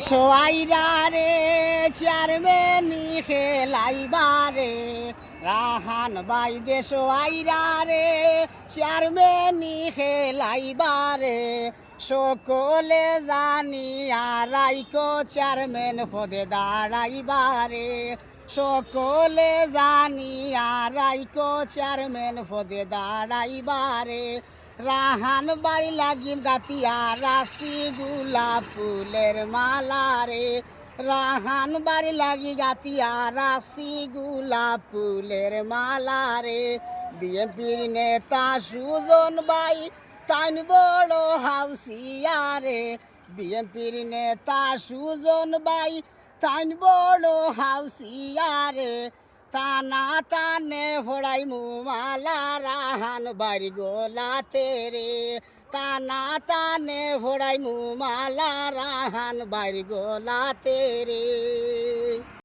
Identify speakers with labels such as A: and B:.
A: সোয়াইরা রে চেয়ারম্যানি খেলাইবারে রাহান বাই দে সোয়াইরা রে চেয়ারম্যানি খেলাইবারে সকলে জানিয়া রাইকো চেয়ারম্যান পদে দাঁড়াইবারে সকলে জানিয়া রাইকো চেয়ারম্যান পদে দাঁড়াইবারে রাহান বাড়ি লাগি গাতিয়া রাশি গোলাপ ফুলের মালা রে রাহান বাড়ি লাগি গাতিয়া রাশি গোলাপ ফুলের মালা রে বিএনপির নেতা সুজন ভাই তাইন বড় হাউসিয়া রে বিএনপির নেতা সুজন ভাই তাইন বড় হাউসিয়া রে তানা তানে ফোড়াই মুমালা রাহান বাড়ি গোলাতে রে তানা তানে ফোড়াই মুমালা রাহান বাড়ি গোলাতে রে।